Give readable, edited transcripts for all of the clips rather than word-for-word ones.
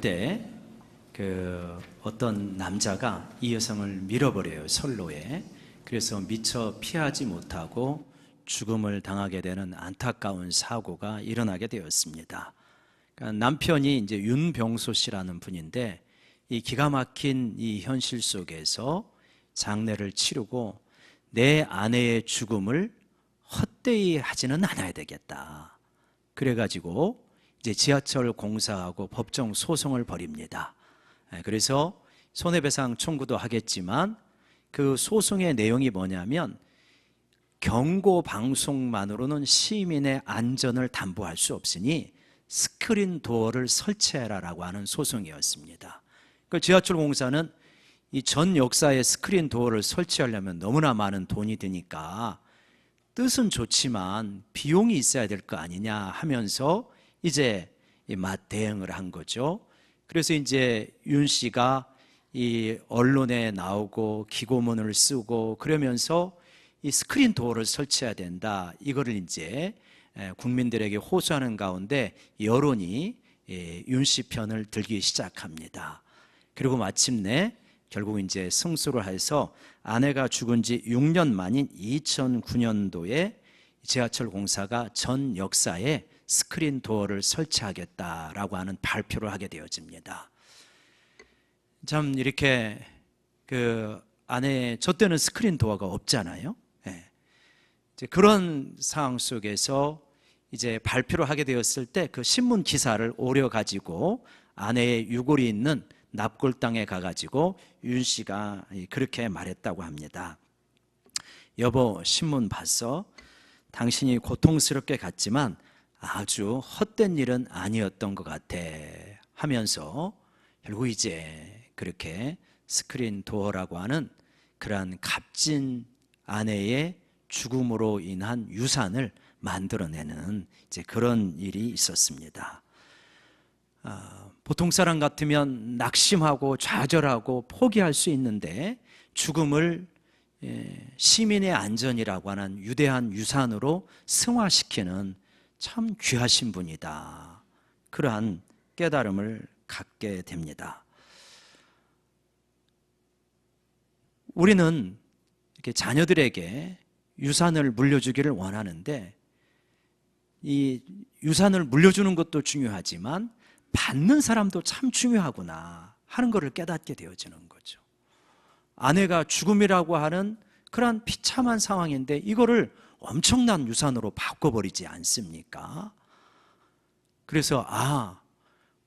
그때 어떤 남자가 이 여성을 밀어버려요, 선로에. 그래서 미처 피하지 못하고 죽음을 당하게 되는 안타까운 사고가 일어나게 되었습니다. 그러니까 남편이 이제 윤병소 씨라는 분인데, 이 기가 막힌 이 현실 속에서 장례를 치르고 내 아내의 죽음을 헛되이 하지는 않아야 되겠다. 그래가지고 이제 지하철 공사하고 법정 소송을 벌입니다. 그래서 손해배상 청구도 하겠지만 그 소송의 내용이 뭐냐면, 경고 방송만으로는 시민의 안전을 담보할 수 없으니 스크린 도어를 설치해라라고 하는 소송이었습니다. 그 지하철 공사는 이 전 역사에 스크린 도어를 설치하려면 너무나 많은 돈이 드니까 뜻은 좋지만 비용이 있어야 될 거 아니냐 하면서 이제 맞대응을 한 거죠. 그래서 이제 윤 씨가 이 언론에 나오고 기고문을 쓰고 그러면서 이 스크린 도어를 설치해야 된다, 이거를 이제 국민들에게 호소하는 가운데 여론이 윤 씨 편을 들기 시작합니다. 그리고 마침내 결국 이제 승소를 해서 아내가 죽은 지 6년 만인 2009년도에 지하철 공사가 전 역사에 스크린 도어를 설치하겠다라고 하는 발표를 하게 되어집니다. 참 이렇게 저 때는 스크린 도어가 없잖아요. 이제 그런 상황 속에서 이제 발표를 하게 되었을 때 그 신문 기사를 오려 가지고 아내의 유골이 있는 납골당에 가가지고 윤 씨가 그렇게 말했다고 합니다. 여보, 신문 봤어? 당신이 고통스럽게 갔지만 아주 헛된 일은 아니었던 것 같아 하면서 결국 이제 그렇게 스크린 도어라고 하는 그러한 값진 아내의 죽음으로 인한 유산을 만들어내는 이제 그런 일이 있었습니다. 보통 사람 같으면 낙심하고 좌절하고 포기할 수 있는데, 죽음을 시민의 안전이라고 하는 유대한 유산으로 승화시키는 참 귀하신 분이다, 그러한 깨달음을 갖게 됩니다. 우리는 이렇게 자녀들에게 유산을 물려주기를 원하는데, 이 유산을 물려주는 것도 중요하지만 받는 사람도 참 중요하구나 하는 것을 깨닫게 되어지는 거죠. 아내가 죽음이라고 하는 그러한 비참한 상황인데 이거를 엄청난 유산으로 바꿔버리지 않습니까? 그래서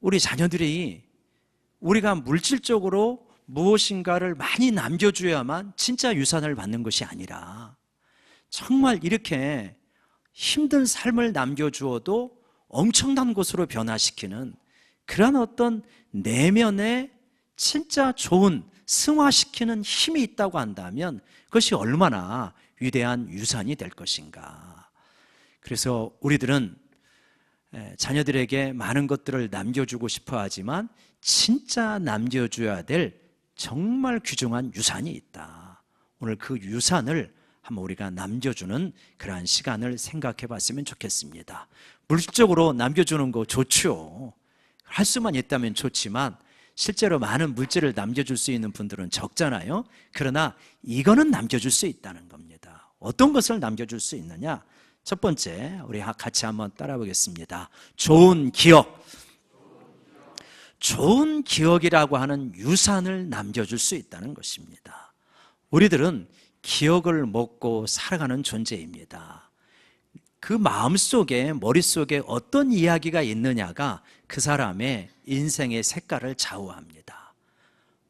우리 자녀들이 우리가 물질적으로 무엇인가를 많이 남겨줘야만 진짜 유산을 받는 것이 아니라, 정말 이렇게 힘든 삶을 남겨주어도 엄청난 것으로 변화시키는 그런 어떤 내면에 진짜 좋은 승화시키는 힘이 있다고 한다면 그것이 얼마나 위대한 유산이 될 것인가. 그래서 우리들은 자녀들에게 많은 것들을 남겨주고 싶어 하지만 진짜 남겨줘야 될 정말 귀중한 유산이 있다. 오늘 그 유산을 한번 우리가 남겨주는 그러한 시간을 생각해 봤으면 좋겠습니다. 물질적으로 남겨주는 거 좋죠. 할 수만 있다면 좋지만 실제로 많은 물질을 남겨줄 수 있는 분들은 적잖아요. 그러나 이거는 남겨줄 수 있다는 겁니다. 어떤 것을 남겨줄 수 있느냐? 첫 번째, 우리 같이 한번 따라 보겠습니다. 좋은 기억. 좋은 기억이라고 하는 유산을 남겨줄 수 있다는 것입니다. 우리들은 기억을 먹고 살아가는 존재입니다. 그 마음속에, 머릿속에 어떤 이야기가 있느냐가 그 사람의 인생의 색깔을 좌우합니다.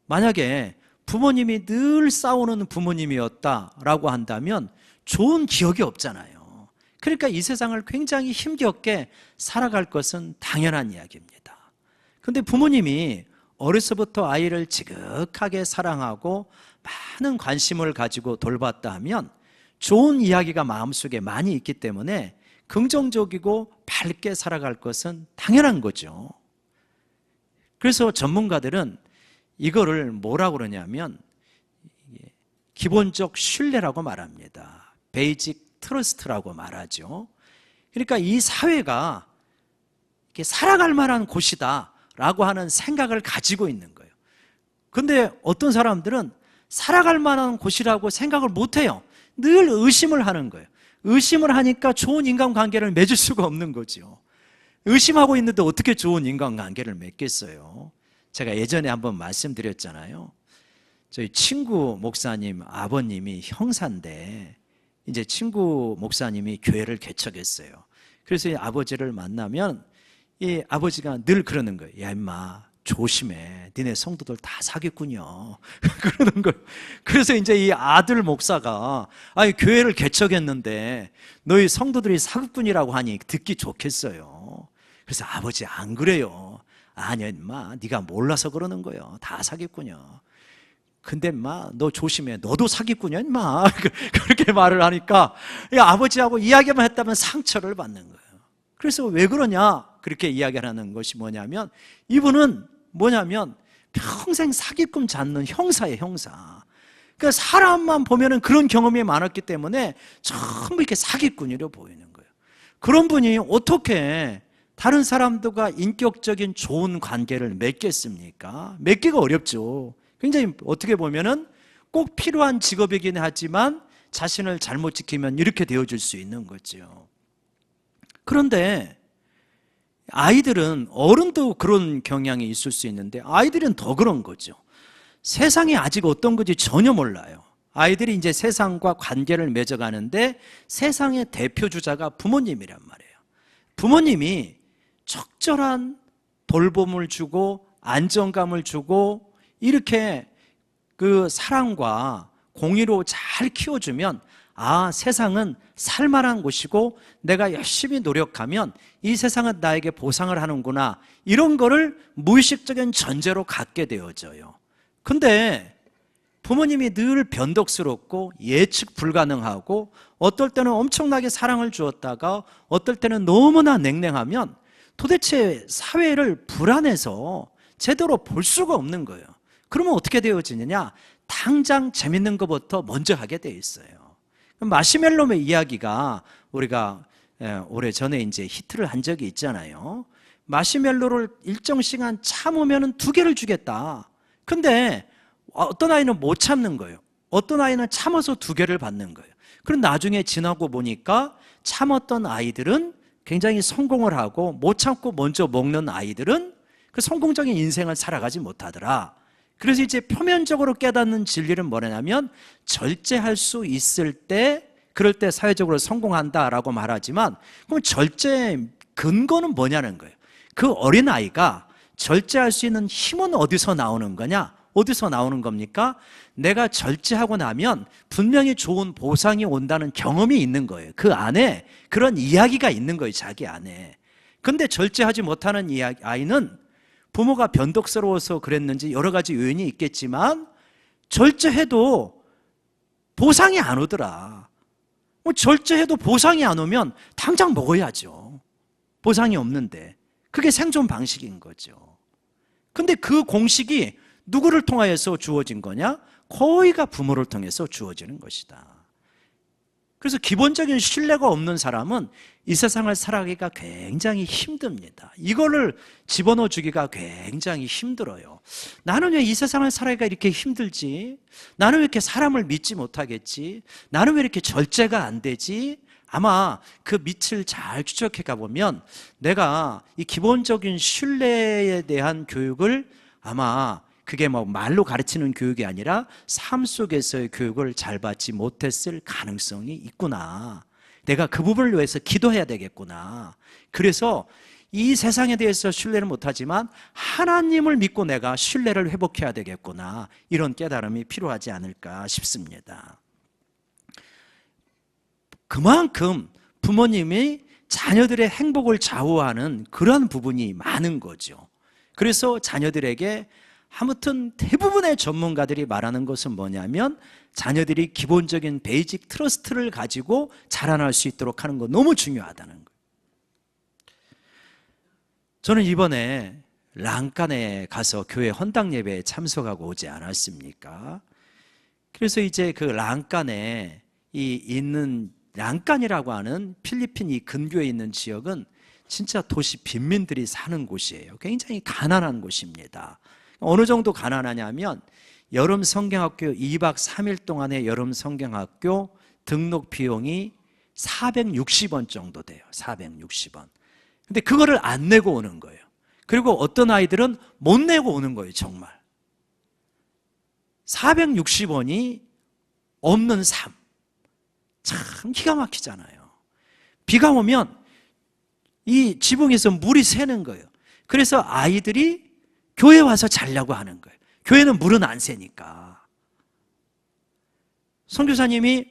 만약에 부모님이 늘 싸우는 부모님이었다라고 한다면 좋은 기억이 없잖아요. 그러니까 이 세상을 굉장히 힘겹게 살아갈 것은 당연한 이야기입니다. 그런데 부모님이 어려서부터 아이를 지극하게 사랑하고 많은 관심을 가지고 돌봤다 하면 좋은 이야기가 마음속에 많이 있기 때문에 긍정적이고 밝게 살아갈 것은 당연한 거죠. 그래서 전문가들은 이거를 뭐라고 그러냐면 기본적 신뢰라고 말합니다. 베이직 트러스트라고 말하죠. 그러니까 이 사회가 이렇게 살아갈 만한 곳이다 라고 하는 생각을 가지고 있는 거예요. 근데 어떤 사람들은 살아갈 만한 곳이라고 생각을 못해요. 늘 의심을 하는 거예요. 의심을 하니까 좋은 인간관계를 맺을 수가 없는 거죠. 의심하고 있는데 어떻게 좋은 인간관계를 맺겠어요? 제가 예전에 한번 말씀드렸잖아요. 저희 친구 목사님 아버님이 형사인데 이제 친구 목사님이 교회를 개척했어요. 그래서 이 아버지를 만나면 이 아버지가 늘 그러는 거예요. 야 임마 조심해. 니네 성도들 다 사기꾼이야. 그러는 거예요. 그래서 이제 이 아들 목사가 아니 교회를 개척했는데 너희 성도들이 사기꾼이라고 하니 듣기 좋겠어요. 그래서 아버지 안 그래요. 아니야 임마 네가 몰라서 그러는 거예요. 다 사기꾼이야. 근데 임마 너 조심해. 너도 사기꾼이야 임마. 그렇게 말을 하니까 아버지하고 이야기만 했다면 상처를 받는 거예요. 그래서 왜 그러냐 그렇게 이야기하는 것이 뭐냐면 이분은 뭐냐면 평생 사기꾼 잡는 형사예요. 형사. 그러니까 사람만 보면은 그런 경험이 많았기 때문에 전부 이렇게 사기꾼이로 보이는 거예요. 그런 분이 어떻게 다른 사람들과 인격적인 좋은 관계를 맺겠습니까? 맺기가 어렵죠. 굉장히 어떻게 보면은 꼭 필요한 직업이긴 하지만 자신을 잘못 지키면 이렇게 되어질 수 있는 거죠. 그런데 아이들은 어른도 그런 경향이 있을 수 있는데 아이들은 더 그런 거죠. 세상이 아직 어떤 건지 전혀 몰라요. 아이들이 이제 세상과 관계를 맺어가는데 세상의 대표 주자가 부모님이란 말이에요. 부모님이 적절한 돌봄을 주고 안정감을 주고 이렇게 그 사랑과 공의로 잘 키워주면 아, 세상은 살만한 곳이고 내가 열심히 노력하면 이 세상은 나에게 보상을 하는구나. 이런 거를 무의식적인 전제로 갖게 되어져요. 근데 부모님이 늘 변덕스럽고 예측 불가능하고 어떨 때는 엄청나게 사랑을 주었다가 어떨 때는 너무나 냉랭하면 도대체 사회를 불안해서 제대로 볼 수가 없는 거예요. 그러면 어떻게 되어지느냐? 당장 재밌는 것부터 먼저 하게 되어 있어요. 마시멜로의 이야기가 우리가 오래전에 이제 히트를 한 적이 있잖아요. 마시멜로를 일정 시간 참으면 2개를 주겠다. 근데 어떤 아이는 못 참는 거예요. 어떤 아이는 참아서 2개를 받는 거예요. 그럼 나중에 지나고 보니까 참았던 아이들은 굉장히 성공을 하고 못 참고 먼저 먹는 아이들은 그 성공적인 인생을 살아가지 못하더라. 그래서 이제 표면적으로 깨닫는 진리는 뭐냐면 절제할 수 있을 때 그럴 때 사회적으로 성공한다라고 말하지만 그럼 절제 근거는 뭐냐는 거예요. 그 어린아이가 절제할 수 있는 힘은 어디서 나오는 거냐? 어디서 나오는 겁니까? 내가 절제하고 나면 분명히 좋은 보상이 온다는 경험이 있는 거예요. 그 안에 그런 이야기가 있는 거예요. 자기 안에. 근데 절제하지 못하는 아이는 부모가 변덕스러워서 그랬는지 여러 가지 요인이 있겠지만 절제해도 보상이 안 오더라. 절제해도 보상이 안 오면 당장 먹어야죠. 보상이 없는데. 그게 생존 방식인 거죠. 근데 그 공식이 누구를 통하여서 주어진 거냐? 거의가 부모를 통해서 주어지는 것이다. 그래서 기본적인 신뢰가 없는 사람은 이 세상을 살아가기가 굉장히 힘듭니다. 이거를 집어넣어 주기가 굉장히 힘들어요. 나는 왜 이 세상을 살아가기가 이렇게 힘들지? 나는 왜 이렇게 사람을 믿지 못하겠지? 나는 왜 이렇게 절제가 안 되지? 아마 그 밑을 잘 추적해 가보면 내가 이 기본적인 신뢰에 대한 교육을 아마 그게 뭐 말로 가르치는 교육이 아니라 삶 속에서의 교육을 잘 받지 못했을 가능성이 있구나. 내가 그 부분을 위해서 기도해야 되겠구나. 그래서 이 세상에 대해서 신뢰를 못하지만 하나님을 믿고 내가 신뢰를 회복해야 되겠구나. 이런 깨달음이 필요하지 않을까 싶습니다. 그만큼 부모님이 자녀들의 행복을 좌우하는 그런 부분이 많은 거죠. 그래서 자녀들에게 아무튼 대부분의 전문가들이 말하는 것은 뭐냐면 자녀들이 기본적인 베이직 트러스트를 가지고 자라날 수 있도록 하는 거 너무 중요하다는 거예요. 저는 이번에 랑간에 가서 교회 헌당 예배에 참석하고 오지 않았습니까? 그래서 이제 그 랑간에 있는 랑간이라고 하는 필리핀 이 근교에 있는 지역은 진짜 도시 빈민들이 사는 곳이에요. 굉장히 가난한 곳입니다. 어느 정도 가난하냐면 여름 성경학교 2박 3일 동안의 여름 성경학교 등록 비용이 460원 정도 돼요. 460원. 근데 그거를 안 내고 오는 거예요. 그리고 어떤 아이들은 못 내고 오는 거예요. 정말 460원이 없는 삶, 참 기가 막히잖아요. 비가 오면 이 지붕에서 물이 새는 거예요. 그래서 아이들이 교회 와서 자려고 하는 거예요. 교회는 물은 안 새니까. 선교사님이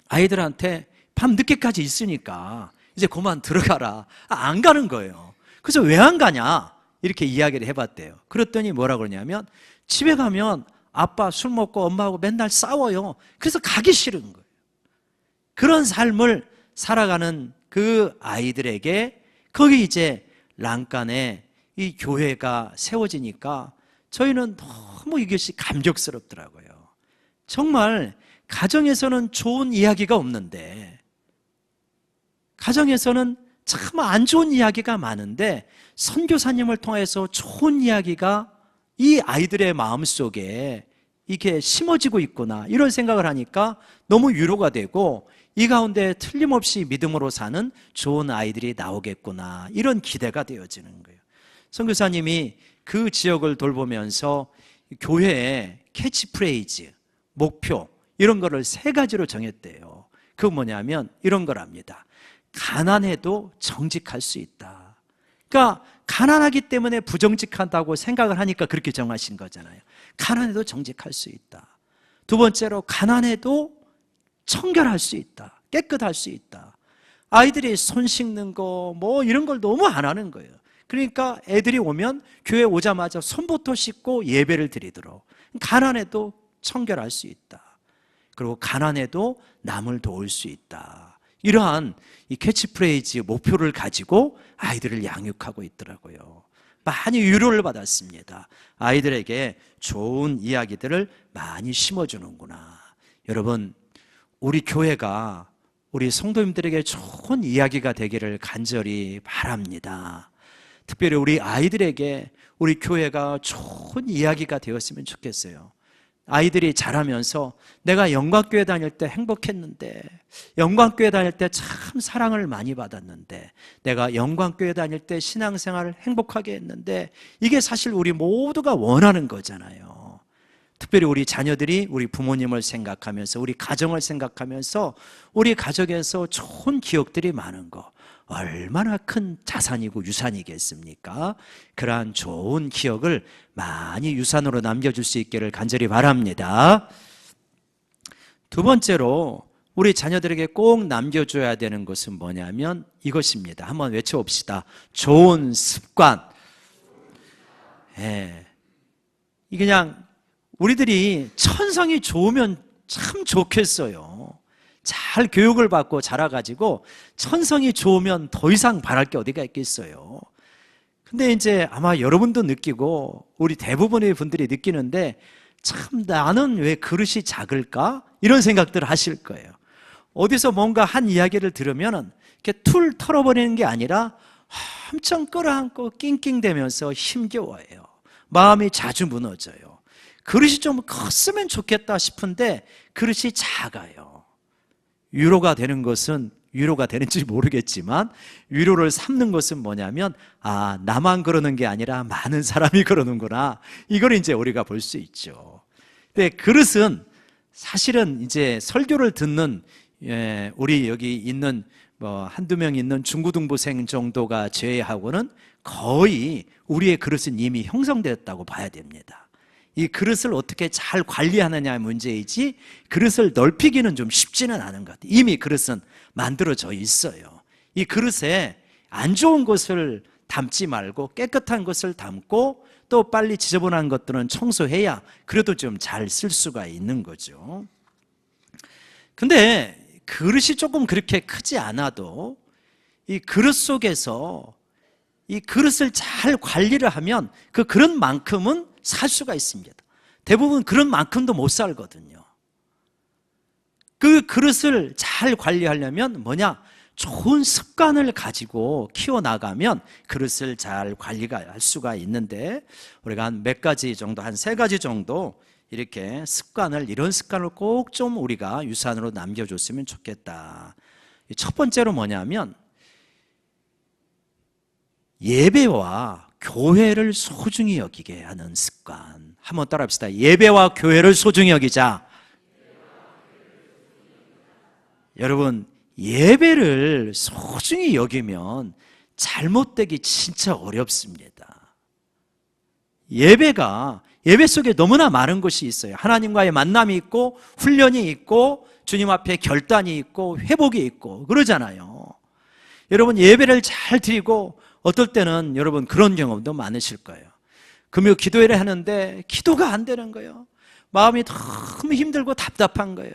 아이들한테 밤 늦게까지 있으니까 이제 그만 들어가라. 안 가는 거예요. 그래서 왜 안 가냐 이렇게 이야기를 해봤대요. 그랬더니 뭐라 그러냐면 집에 가면 아빠 술 먹고 엄마하고 맨날 싸워요. 그래서 가기 싫은 거예요. 그런 삶을 살아가는 그 아이들에게 거기 이제 란간에 이 교회가 세워지니까 저희는 너무 이것이 감격스럽더라고요. 정말 가정에서는 좋은 이야기가 없는데, 가정에서는 참 안 좋은 이야기가 많은데 선교사님을 통해서 좋은 이야기가 이 아이들의 마음속에 이게 심어지고 있구나 이런 생각을 하니까 너무 위로가 되고, 이 가운데 틀림없이 믿음으로 사는 좋은 아이들이 나오겠구나 이런 기대가 되어지는 거예요. 선교사님이 그 지역을 돌보면서 교회의 캐치프레이즈, 목표 이런 거를 3가지로 정했대요. 그건 뭐냐면 이런 거랍니다. 가난해도 정직할 수 있다. 그러니까 가난하기 때문에 부정직하다고 생각을 하니까 그렇게 정하신 거잖아요. 가난해도 정직할 수 있다. 두 번째로 가난해도 청결할 수 있다. 깨끗할 수 있다. 아이들이 손 씻는 거 뭐 이런 걸 너무 안 하는 거예요. 그러니까 애들이 오면 교회 오자마자 손부터 씻고 예배를 드리도록. 가난해도 청결할 수 있다. 그리고 가난해도 남을 도울 수 있다. 이러한 이 캐치프레이즈 목표를 가지고 아이들을 양육하고 있더라고요. 많이 위로를 받았습니다. 아이들에게 좋은 이야기들을 많이 심어주는구나. 여러분, 우리 교회가 우리 성도님들에게 좋은 이야기가 되기를 간절히 바랍니다. 특별히 우리 아이들에게 우리 교회가 좋은 이야기가 되었으면 좋겠어요. 아이들이 자라면서 내가 영광교회 다닐 때 행복했는데, 영광교회 다닐 때 참 사랑을 많이 받았는데, 내가 영광교회 다닐 때 신앙생활을 행복하게 했는데, 이게 사실 우리 모두가 원하는 거잖아요. 특별히 우리 자녀들이 우리 부모님을 생각하면서, 우리 가정을 생각하면서 우리 가족에서 좋은 기억들이 많은 거 얼마나 큰 자산이고 유산이겠습니까? 그러한 좋은 기억을 많이 유산으로 남겨줄 수 있기를 간절히 바랍니다. 두 번째로 우리 자녀들에게 꼭 남겨줘야 되는 것은 뭐냐면 이것입니다. 한번 외쳐봅시다. 좋은 습관. 이 그냥 우리들이 천성이 좋으면 참 좋겠어요. 잘 교육을 받고 자라가지고 천성이 좋으면 더 이상 바랄 게 어디가 있겠어요. 근데 이제 아마 여러분도 느끼고 우리 대부분의 분들이 느끼는데, 참 나는 왜 그릇이 작을까? 이런 생각들을 하실 거예요. 어디서 뭔가 한 이야기를 들으면은 이렇게 툴 털어버리는 게 아니라 엄청 끌어안고 낑낑대면서 힘겨워해요. 마음이 자주 무너져요. 그릇이 좀 컸으면 좋겠다 싶은데 그릇이 작아요. 위로가 되는 것은, 위로가 되는지 모르겠지만 위로를 삼는 것은 뭐냐면, 아, 나만 그러는 게 아니라 많은 사람이 그러는구나, 이걸 이제 우리가 볼 수 있죠. 근데 그릇은 사실은 이제 설교를 듣는 우리 여기 있는 뭐 한두 명 있는 중고등부생 정도가 제외하고는 거의 우리의 그릇은 이미 형성되었다고 봐야 됩니다. 이 그릇을 어떻게 잘 관리하느냐의 문제이지 그릇을 넓히기는 좀 쉽지는 않은 것 같아요. 이미 그릇은 만들어져 있어요. 이 그릇에 안 좋은 것을 담지 말고 깨끗한 것을 담고, 또 빨리 지저분한 것들은 청소해야 그래도 좀 잘 쓸 수가 있는 거죠. 근데 그릇이 조금 그렇게 크지 않아도 이 그릇 속에서 이 그릇을 잘 관리를 하면 그 그릇만큼은 살 수가 있습니다. 대부분 그릇만큼도 못 살거든요. 그 그릇을 잘 관리하려면 뭐냐? 좋은 습관을 가지고 키워나가면 그릇을 잘 관리할 수가 있는데, 우리가 한 몇 가지 정도, 한 3가지 정도 이렇게 이런 습관을 꼭 좀 우리가 유산으로 남겨줬으면 좋겠다. 첫 번째로 뭐냐면, 예배와 교회를 소중히 여기게 하는 습관. 한번 따라합시다. 예배와 교회를 소중히 여기자. 여러분, 예배를 소중히 여기면 잘못되기 진짜 어렵습니다. 예배 속에 너무나 많은 것이 있어요. 하나님과의 만남이 있고, 훈련이 있고, 주님 앞에 결단이 있고, 회복이 있고 그러잖아요. 여러분, 예배를 잘 드리고, 어떨 때는 여러분 그런 경험도 많으실 거예요. 금요 기도회를 하는데 기도가 안 되는 거예요. 마음이 너무 힘들고 답답한 거예요.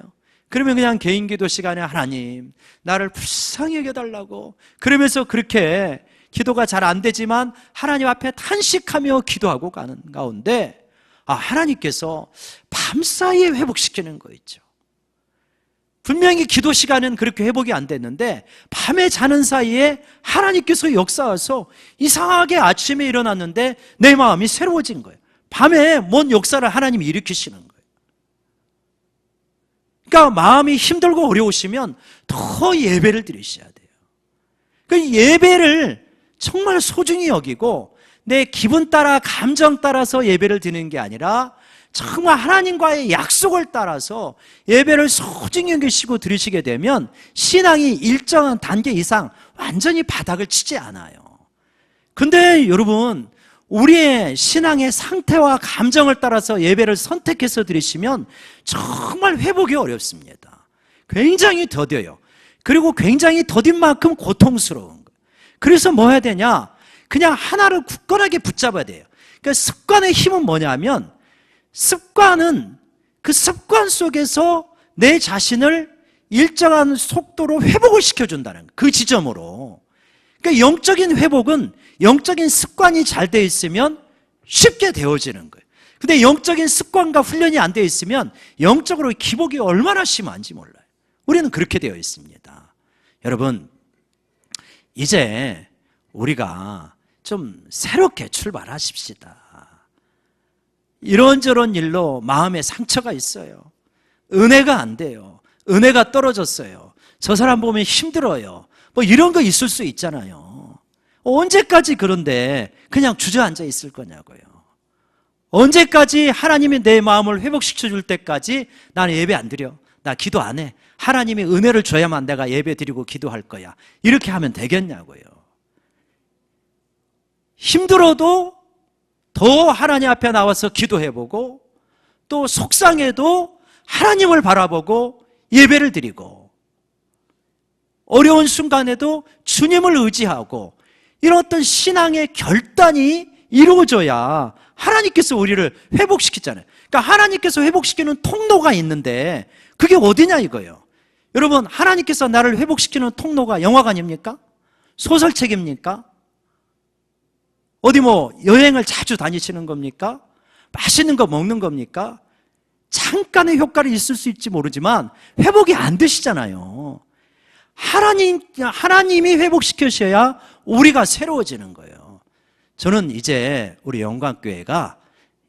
그러면 그냥 개인 기도 시간에 하나님 나를 불쌍히 여겨달라고, 그러면서 그렇게 기도가 잘 안 되지만 하나님 앞에 탄식하며 기도하고 가는 가운데, 하나님께서 밤사이에 회복시키는 거 있죠. 분명히 기도 시간은 그렇게 회복이 안 됐는데 밤에 자는 사이에 하나님께서 역사하셔서 이상하게 아침에 일어났는데 내 마음이 새로워진 거예요. 밤에 뭔 역사를 하나님이 일으키시는 거예요. 그러니까 마음이 힘들고 어려우시면 더 예배를 드리셔야 돼요. 그 예배를 정말 소중히 여기고, 내 기분 따라 감정 따라서 예배를 드리는 게 아니라 정말 하나님과의 약속을 따라서 예배를 소중히 여기시고 드리시게 되면 신앙이 일정한 단계 이상 완전히 바닥을 치지 않아요. 근데 여러분, 우리의 신앙의 상태와 감정을 따라서 예배를 선택해서 드리시면 정말 회복이 어렵습니다. 굉장히 더뎌요. 그리고 굉장히 더딘 만큼 고통스러운 거예요. 그래서 뭐 해야 되냐? 그냥 하나를 굳건하게 붙잡아야 돼요. 그러니까 습관의 힘은 뭐냐면, 그 습관 속에서 내 자신을 일정한 속도로 회복을 시켜준다는 거예요. 그 지점으로. 그러니까 영적인 회복은 영적인 습관이 잘 되어 있으면 쉽게 되어지는 거예요. 근데 영적인 습관과 훈련이 안 되어 있으면 영적으로 기복이 얼마나 심한지 몰라요. 우리는 그렇게 되어 있습니다. 여러분, 이제 우리가 좀 새롭게 출발하십시다. 이런저런 일로 마음에 상처가 있어요. 은혜가 안 돼요. 은혜가 떨어졌어요. 저 사람 보면 힘들어요. 뭐 이런 거 있을 수 있잖아요. 언제까지 그런데 그냥 주저앉아 있을 거냐고요. 언제까지 하나님이 내 마음을 회복시켜 줄 때까지 나는 예배 안 드려, 나 기도 안 해, 하나님이 은혜를 줘야만 내가 예배 드리고 기도할 거야, 이렇게 하면 되겠냐고요. 힘들어도 더 하나님 앞에 나와서 기도해보고, 또 속상해도 하나님을 바라보고 예배를 드리고, 어려운 순간에도 주님을 의지하고, 이런 어떤 신앙의 결단이 이루어져야 하나님께서 우리를 회복시키잖아요. 그러니까 하나님께서 회복시키는 통로가 있는데 그게 어디냐 이거예요. 여러분, 하나님께서 나를 회복시키는 통로가 영화관입니까? 소설책입니까? 어디 뭐 여행을 자주 다니시는 겁니까? 맛있는 거 먹는 겁니까? 잠깐의 효과를 있을 수 있지 모르지만 회복이 안 되시잖아요. 하나님이 회복시키셔야 우리가 새로워지는 거예요. 저는 이제 우리 영광교회가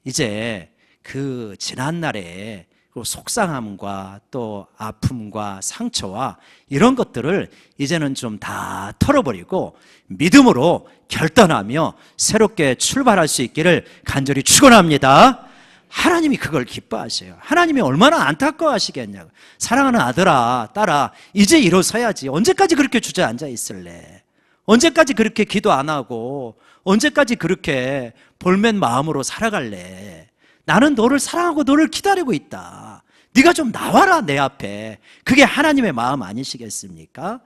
이제 그 지난날에 속상함과 또 아픔과 상처와 이런 것들을 이제는 좀 다 털어버리고 믿음으로 결단하며 새롭게 출발할 수 있기를 간절히 축원합니다. 하나님이 그걸 기뻐하셔요. 하나님이 얼마나 안타까워하시겠냐고. 사랑하는 아들아, 딸아, 이제 일어서야지. 언제까지 그렇게 주저앉아 있을래? 언제까지 그렇게 기도 안 하고, 언제까지 그렇게 볼멘 마음으로 살아갈래? 나는 너를 사랑하고 너를 기다리고 있다. 네가 좀 나와라 내 앞에. 그게 하나님의 마음 아니시겠습니까?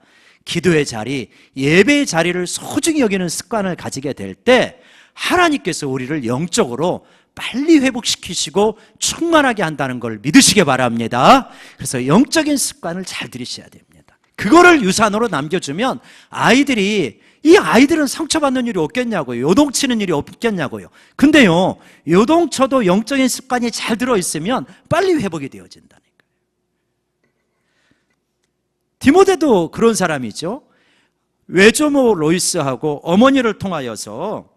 기도의 자리, 예배의 자리를 소중히 여기는 습관을 가지게 될 때 하나님께서 우리를 영적으로 빨리 회복시키시고 충만하게 한다는 걸 믿으시기 바랍니다. 그래서 영적인 습관을 잘 들이셔야 됩니다. 그거를 유산으로 남겨주면 이 아이들은 상처받는 일이 없겠냐고요. 요동치는 일이 없겠냐고요. 근데요, 요동쳐도 영적인 습관이 잘 들어있으면 빨리 회복이 되어진다니까요. 디모데도 그런 사람이죠. 외조모 로이스하고 어머니를 통하여서,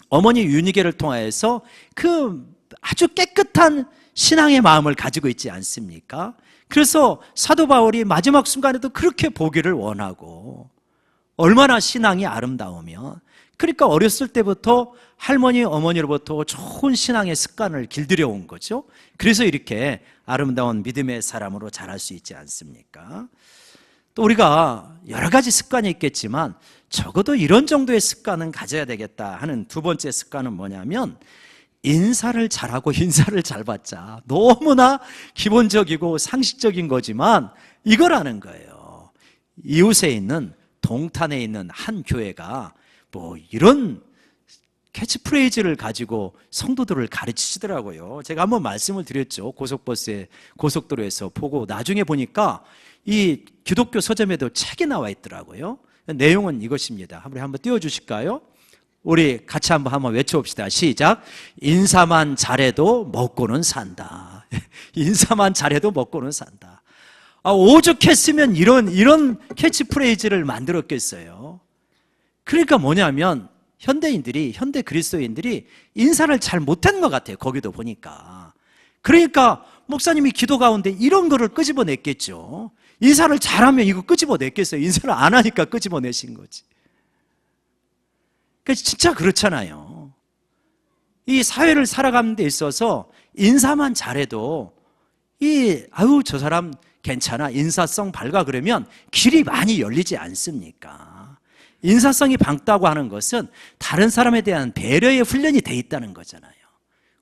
어머니 유니게를 통하여서 그 아주 깨끗한 신앙의 마음을 가지고 있지 않습니까? 그래서 사도 바울이 마지막 순간에도 그렇게 보기를 원하고, 얼마나 신앙이 아름다우면, 그러니까 어렸을 때부터 할머니, 어머니로부터 좋은 신앙의 습관을 길들여 온 거죠. 그래서 이렇게 아름다운 믿음의 사람으로 자랄 수 있지 않습니까? 또 우리가 여러 가지 습관이 있겠지만 적어도 이런 정도의 습관은 가져야 되겠다 하는 두 번째 습관은 뭐냐면, 인사를 잘하고 인사를 잘 받자. 너무나 기본적이고 상식적인 거지만 이거라는 거예요. 이웃에 있는, 동탄에 있는 한 교회가 뭐 이런 캐치프레이즈를 가지고 성도들을 가르치시더라고요. 제가 한번 말씀을 드렸죠. 고속도로에서 보고 나중에 보니까 이 기독교 서점에도 책이 나와 있더라고요. 내용은 이것입니다. 한번 띄워주실까요? 우리 같이 한번 외쳐봅시다. 시작. 인사만 잘해도 먹고는 산다. 인사만 잘해도 먹고는 산다. 오죽했으면 이런 캐치프레이즈를 만들었겠어요. 그러니까 뭐냐면 현대 그리스도인들이 인사를 잘 못하는 것 같아요. 거기도 보니까. 그러니까 목사님이 기도 가운데 이런 거를 끄집어냈겠죠. 인사를 잘하면 이거 끄집어냈겠어요. 인사를 안 하니까 끄집어내신 거지. 그러니까 진짜 그렇잖아요. 이 사회를 살아가는 데 있어서 인사만 잘해도 저 사람 괜찮아, 인사성 밝아, 그러면 길이 많이 열리지 않습니까? 인사성이 밝다고 하는 것은 다른 사람에 대한 배려의 훈련이 돼 있다는 거잖아요.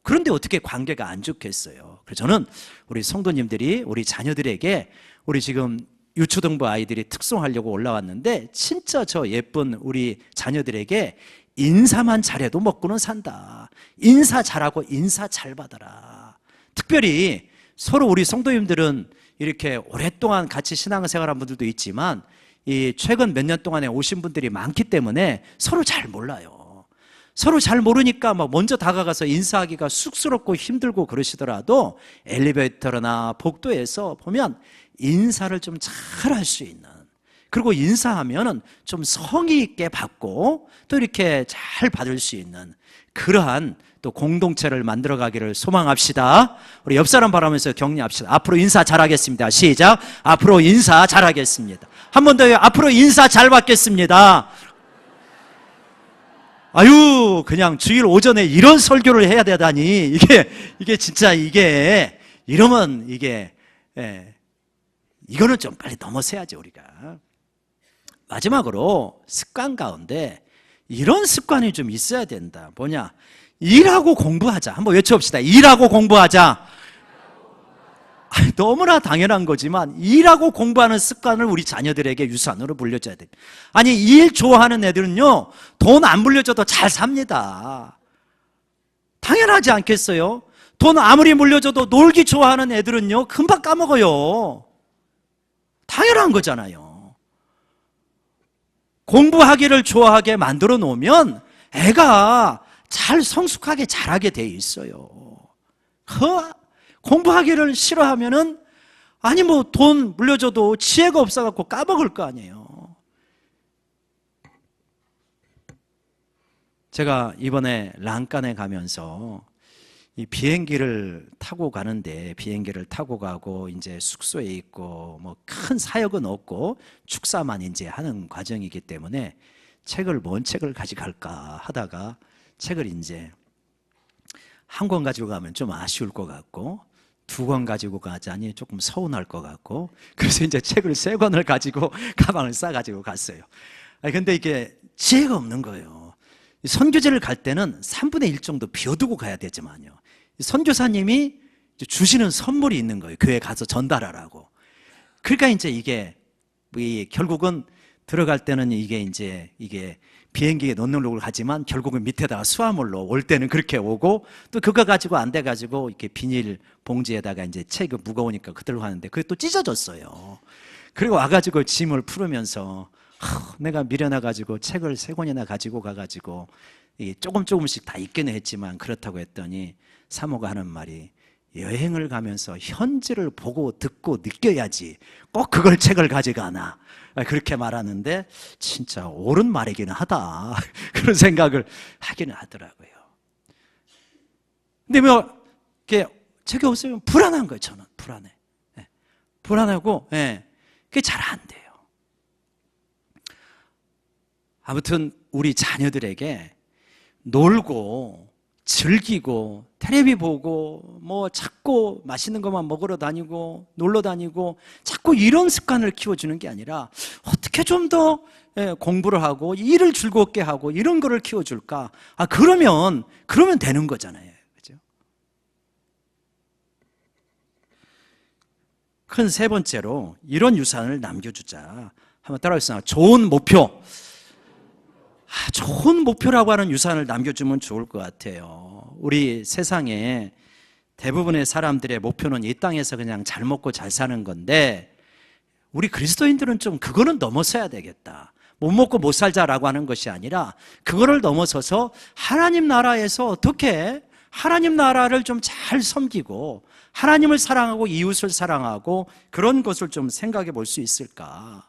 그런데 어떻게 관계가 안 좋겠어요? 그래서 저는 우리 성도님들이 우리 자녀들에게, 우리 지금 유초등부 아이들이 특송하려고 올라왔는데 진짜 저 예쁜 우리 자녀들에게 인사만 잘해도 먹고는 산다. 인사 잘하고 인사 잘 받아라. 특별히 서로 우리 성도님들은 이렇게 오랫동안 같이 신앙생활한 분들도 있지만 이 최근 몇 년 동안에 오신 분들이 많기 때문에 서로 잘 몰라요. 서로 잘 모르니까 막 먼저 다가가서 인사하기가 쑥스럽고 힘들고 그러시더라도 엘리베이터나 복도에서 보면 인사를 좀 잘 할 수 있는, 그리고 인사하면은 좀 성의 있게 받고 또 이렇게 잘 받을 수 있는 그러한 또 공동체를 만들어 가기를 소망합시다. 우리 옆 사람 바라면서 격려합시다. 앞으로 인사 잘하겠습니다. 시작. 앞으로 인사 잘하겠습니다. 한 번 더요. 앞으로 인사 잘 받겠습니다. 아유, 그냥 주일 오전에 이런 설교를 해야 되다니. 이게 진짜 이러면 이거는 좀 빨리 넘어서야죠, 우리가. 마지막으로 습관 가운데 이런 습관이 좀 있어야 된다. 뭐냐? 일하고 공부하자. 한번 외쳐봅시다. 일하고 공부하자. 너무나 당연한 거지만 일하고 공부하는 습관을 우리 자녀들에게 유산으로 물려줘야 돼. 아니, 일 좋아하는 애들은요, 돈 안 물려줘도 잘 삽니다. 당연하지 않겠어요? 돈 아무리 물려줘도 놀기 좋아하는 애들은요, 금방 까먹어요. 당연한 거잖아요. 공부하기를 좋아하게 만들어 놓으면 애가 잘 성숙하게 자라게 돼 있어요. 공부하기를 싫어하면은, 아니 뭐 돈 물려줘도 지혜가 없어갖고 까먹을 거 아니에요. 제가 이번에 랑깐에 가면서 이 비행기를 타고 가는데, 비행기를 타고 가고 이제 숙소에 있고 뭐 큰 사역은 없고 축사만 이제 하는 과정이기 때문에 뭔 책을 가져갈까 하다가 책을 이제 한 권 가지고 가면 좀 아쉬울 것 같고, 두 권 가지고 가자니 조금 서운할 것 같고, 그래서 이제 책을 3권을 가지고 가방을 싸가지고 갔어요. 근데 이게 지혜가 없는 거예요. 선교제를 갈 때는 3분의 1 정도 비워두고 가야 되지만요, 선교사님이 주시는 선물이 있는 거예요. 교회 가서 전달하라고. 그러니까 이제 이게 결국은 들어갈 때는 이게 비행기에 넣는 가지만 결국은 밑에다가 수화물로 올 때는 그렇게 오고, 또 그거 가지고 안 돼가지고 이렇게 비닐 봉지에다가 이제 책이 무거우니까 그대로 가는데 그게 또 찢어졌어요. 그리고 와가지고 짐을 풀으면서 내가 미련해가지고 책을 3권이나 가지고 가가지고 조금씩 다 읽기는 했지만, 그렇다고 했더니 사모가 하는 말이, 여행을 가면서 현지를 보고 듣고 느껴야지 꼭 그걸 책을 가져가나, 그렇게 말하는데 진짜 옳은 말이기는 하다 그런 생각을 하기는 하더라고요. 근데 뭐 이렇게 책이 없으면 불안한 거예요. 저는 불안해. 불안하고 그게 잘 안 돼요. 아무튼 우리 자녀들에게 놀고 즐기고 텔레비 보고 뭐 자꾸 맛있는 것만 먹으러 다니고 놀러 다니고 자꾸 이런 습관을 키워주는 게 아니라 어떻게 좀 더 공부를 하고 일을 즐겁게 하고 이런 거를 키워줄까? 그러면 되는 거잖아요. 그죠? 큰 세 번째로 이런 유산을 남겨주자. 한번 따라해보세요. 좋은 목표. 좋은 목표라고 하는 유산을 남겨주면 좋을 것 같아요. 우리 세상에 대부분의 사람들의 목표는 이 땅에서 그냥 잘 먹고 잘 사는 건데, 우리 그리스도인들은 좀 그거는 넘어서야 되겠다. 못 먹고 못 살자라고 하는 것이 아니라 그거를 넘어서서 하나님 나라에서 어떻게 하나님 나라를 좀 잘 섬기고 하나님을 사랑하고 이웃을 사랑하고 그런 것을 좀 생각해 볼 수 있을까?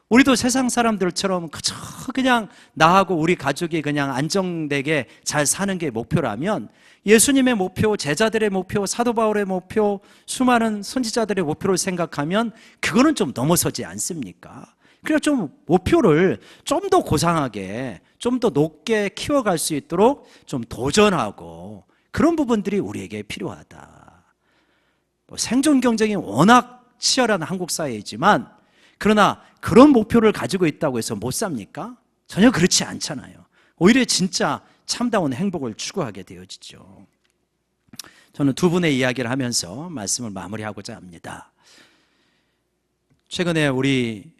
우리도 세상 사람들처럼 그저 그냥 나하고 우리 가족이 그냥 안정되게 잘 사는 게 목표라면, 예수님의 목표, 제자들의 목표, 사도 바울의 목표, 수많은 선지자들의 목표를 생각하면 그거는 좀 넘어서지 않습니까? 그래서 좀 목표를 좀 더 고상하게, 좀 더 높게 키워갈 수 있도록 좀 도전하고, 그런 부분들이 우리에게 필요하다. 생존 경쟁이 워낙 치열한 한국 사회이지만, 그러나 그런 목표를 가지고 있다고 해서 못 삽니까? 전혀 그렇지 않잖아요. 오히려 진짜 참다운 행복을 추구하게 되어지죠. 저는 두 분의 이야기를 하면서 말씀을 마무리하고자 합니다. 최근에 우리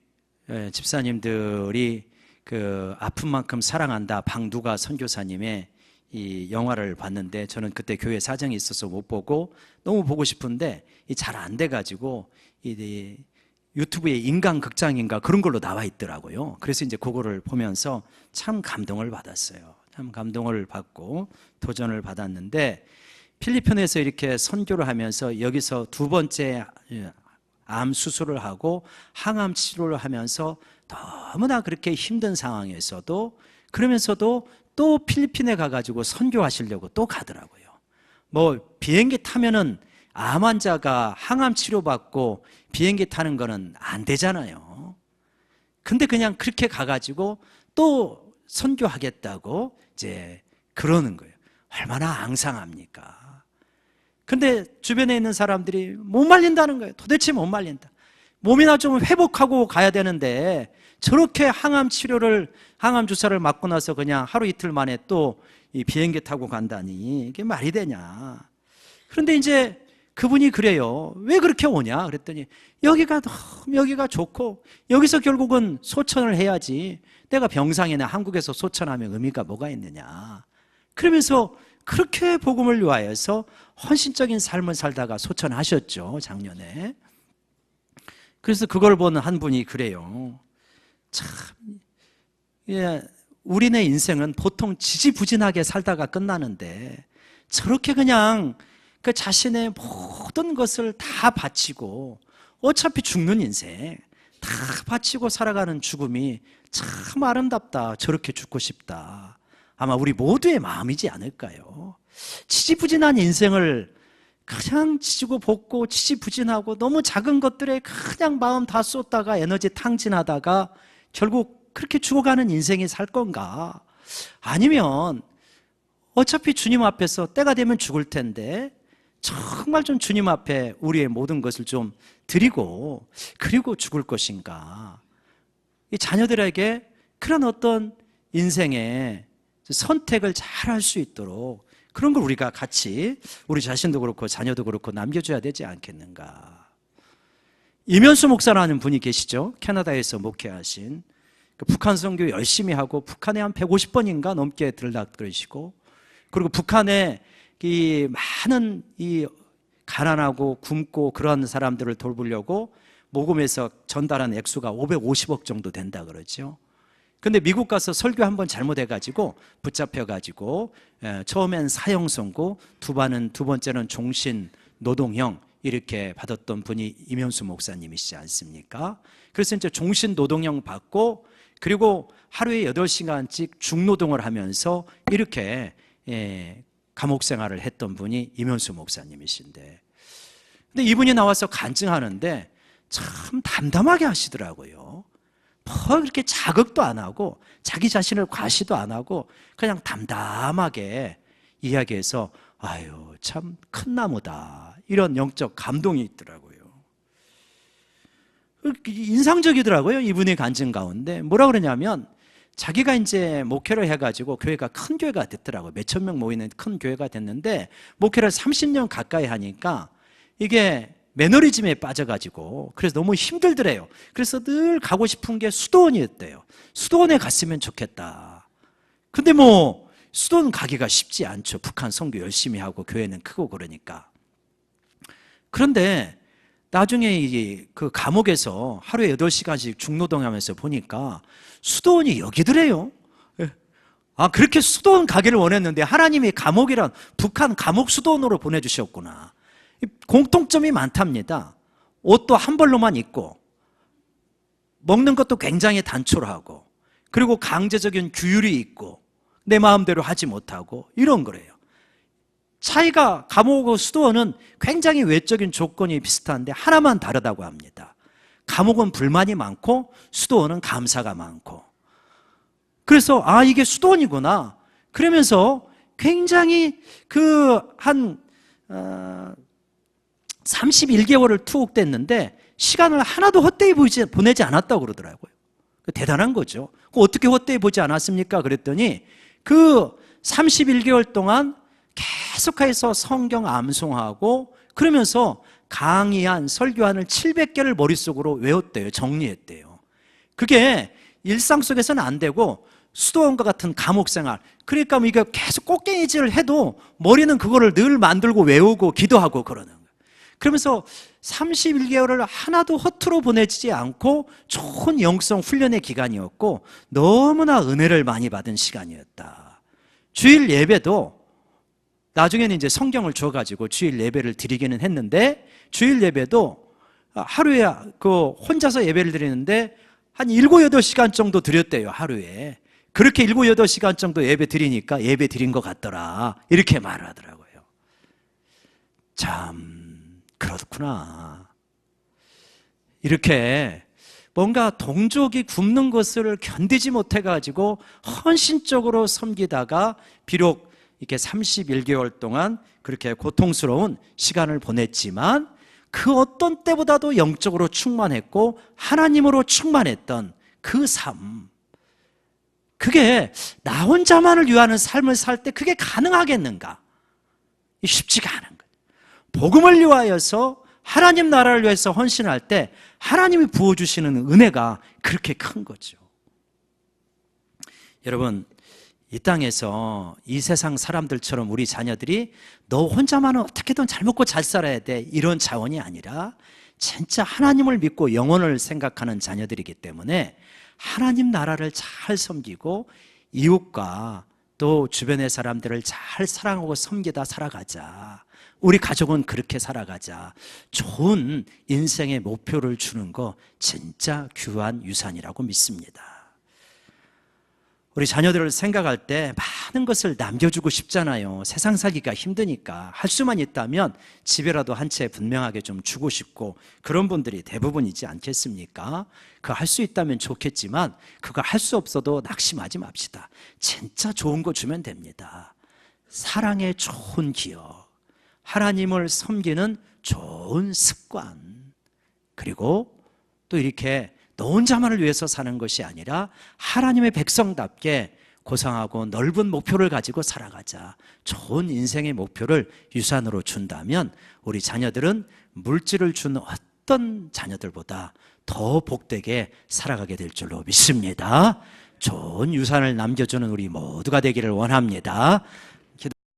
집사님들이 그 아픈 만큼 사랑한다 박누가 선교사님의 이 영화를 봤는데, 저는 그때 교회 사정이 있어서 못 보고 너무 보고 싶은데 잘 안 돼가지고 이 유튜브에 인간극장인가 그런 걸로 나와 있더라고요. 그래서 이제 그거를 보면서 참 감동을 받았어요. 참 감동을 받고 도전을 받았는데, 필리핀에서 이렇게 선교를 하면서 여기서 두 번째 암 수술을 하고 항암 치료를 하면서 너무나 그렇게 힘든 상황에서도, 그러면서도 또 필리핀에 가가지고 선교하시려고 또 가더라고요. 뭐 비행기 타면은 암 환자가 항암 치료받고 비행기 타는 거는 안 되잖아요. 근데 그냥 그렇게 가가지고 또 선교하겠다고 이제 그러는 거예요. 얼마나 앙상합니까? 근데 주변에 있는 사람들이 못 말린다는 거예요. 도대체 못 말린다. 몸이나 좀 회복하고 가야 되는데 저렇게 항암 주사를 맞고 나서 그냥 하루 이틀 만에 또 이 비행기 타고 간다니 이게 말이 되냐. 그런데 이제 그분이 그래요. 왜 그렇게 오냐 그랬더니 여기가 좋고 여기서 결국은 소천을 해야지, 내가 병상이나 한국에서 소천하면 의미가 뭐가 있느냐. 그러면서 그렇게 복음을 위하여서 헌신적인 삶을 살다가 소천하셨죠, 작년에. 그래서 그걸 보는 한 분이 그래요. 참, 우리네 인생은 보통 지지부진하게 살다가 끝나는데 저렇게 그냥 그 자신의 모든 것을 다 바치고, 어차피 죽는 인생 다 바치고 살아가는 죽음이 참 아름답다. 저렇게 죽고 싶다. 아마 우리 모두의 마음이지 않을까요? 지지부진한 인생을 그냥 지지고 볶고 지지부진하고 너무 작은 것들에 그냥 마음 다 쏟다가 에너지 탕진하다가 결국 그렇게 죽어가는 인생이 살 건가? 아니면 어차피 주님 앞에서 때가 되면 죽을 텐데 정말 좀 주님 앞에 우리의 모든 것을 좀 드리고 그리고 죽을 것인가? 이 자녀들에게 그런 어떤 인생의 선택을 잘 할 수 있도록 그런 걸 우리가 같이 우리 자신도 그렇고 자녀도 그렇고 남겨줘야 되지 않겠는가? 이면수 목사라는 분이 계시죠? 캐나다에서 목회하신, 북한 선교 열심히 하고 북한에 한 150번인가 넘게 들락거리시고, 그리고 북한에 이 많은 이 가난하고 굶고 그런 사람들을 돌보려고 모금해서 전달한 액수가 550억 정도 된다 그러죠. 근데 미국 가서 설교 한번 잘못해가지고 붙잡혀가지고 처음엔 사형 선고, 두 번째는 종신, 노동형 이렇게 받았던 분이 임현수 목사님이시지 않습니까? 그래서 이제 종신 노동형 받고 그리고 하루에 8시간씩 중노동을 하면서 이렇게 감옥 생활을 했던 분이 임현수 목사님이신데, 근데 이분이 나와서 간증하는데 참 담담하게 하시더라고요. 뭐 그렇게 자극도 안 하고 자기 자신을 과시도 안 하고 그냥 담담하게 이야기해서 아유 참 큰 나무다, 이런 영적 감동이 있더라고요. 인상적이더라고요. 이분의 간증 가운데 뭐라 그러냐면 자기가 이제 목회를 해가지고 교회가 큰 교회가 됐더라고요. 몇천 명 모이는 큰 교회가 됐는데 목회를 30년 가까이 하니까 이게 매너리즘에 빠져가지고 그래서 너무 힘들더래요. 그래서 늘 가고 싶은 게 수도원이었대요. 수도원에 갔으면 좋겠다. 근데 뭐 수도원 가기가 쉽지 않죠. 북한 선교 열심히 하고 교회는 크고 그러니까. 그런데 나중에 그 감옥에서 하루에 8시간씩 중노동하면서 보니까 수도원이 여기더래요. 그렇게 수도원 가기를 원했는데 하나님이 감옥이란 북한 감옥 수도원으로 보내주셨구나. 공통점이 많답니다. 옷도 한 벌로만 입고 먹는 것도 굉장히 단촐하고 그리고 강제적인 규율이 있고 내 마음대로 하지 못하고 이런 거래요. 차이가 감옥과 수도원은 굉장히 외적인 조건이 비슷한데 하나만 다르다고 합니다. 감옥은 불만이 많고 수도원은 감사가 많고. 그래서 이게 수도원이구나 그러면서 굉장히 한 31개월을 투옥됐는데 시간을 하나도 헛되이 보내지 않았다고 그러더라고요. 대단한 거죠. 어떻게 헛되이 보지 않았습니까? 그랬더니 그 31개월 동안 계속해서 성경 암송하고 그러면서 강의한 설교안을 700개를 머릿속으로 외웠대요. 정리했대요. 그게 일상 속에서는 안 되고 수도원과 같은 감옥 생활, 그러니까 이게 계속 꽃갱이질을 해도 머리는 그거를 늘 만들고 외우고 기도하고 그러는 거예요. 그러면서 31개월을 하나도 허투루 보내지 않고 좋은 영성 훈련의 기간이었고 너무나 은혜를 많이 받은 시간이었다. 주일 예배도 나중에는 이제 성경을 줘가지고 주일 예배를 드리기는 했는데 주일 예배도 하루에 혼자서 예배를 드리는데 한 7, 8시간 정도 드렸대요. 하루에. 그렇게 7, 8시간 정도 예배 드리니까 예배 드린 것 같더라 이렇게 말을 하더라고요. 참 그렇구나. 이렇게 뭔가 동족이 굶는 것을 견디지 못해가지고 헌신적으로 섬기다가 비록 이렇게 31개월 동안 그렇게 고통스러운 시간을 보냈지만 그 어떤 때보다도 영적으로 충만했고 하나님으로 충만했던 그 삶, 그게 나 혼자만을 위하는 삶을 살 때 그게 가능하겠는가? 쉽지가 않은 거예요. 복음을 위하여서 하나님 나라를 위해서 헌신할 때 하나님이 부어주시는 은혜가 그렇게 큰 거죠. 여러분, 이 땅에서 이 세상 사람들처럼 우리 자녀들이 너 혼자만은 어떻게든 잘 먹고 잘 살아야 돼 이런 자원이 아니라 진짜 하나님을 믿고 영혼을 생각하는 자녀들이기 때문에 하나님 나라를 잘 섬기고 이웃과 또 주변의 사람들을 잘 사랑하고 섬기다 살아가자. 우리 가족은 그렇게 살아가자. 좋은 인생의 목표를 주는 거 진짜 귀한 유산이라고 믿습니다. 우리 자녀들을 생각할 때 많은 것을 남겨주고 싶잖아요. 세상 살기가 힘드니까 할 수만 있다면 집에라도 한 채 분명하게 좀 주고 싶고 그런 분들이 대부분이지 않겠습니까? 그거 할 수 있다면 좋겠지만 그거 할 수 없어도 낙심하지 맙시다. 진짜 좋은 거 주면 됩니다. 사랑의 좋은 기억, 하나님을 섬기는 좋은 습관, 그리고 또 이렇게 너 혼자만을 위해서 사는 것이 아니라 하나님의 백성답게 고상하고 넓은 목표를 가지고 살아가자. 좋은 인생의 목표를 유산으로 준다면 우리 자녀들은 물질을 준 어떤 자녀들보다 더 복되게 살아가게 될 줄로 믿습니다. 좋은 유산을 남겨주는 우리 모두가 되기를 원합니다.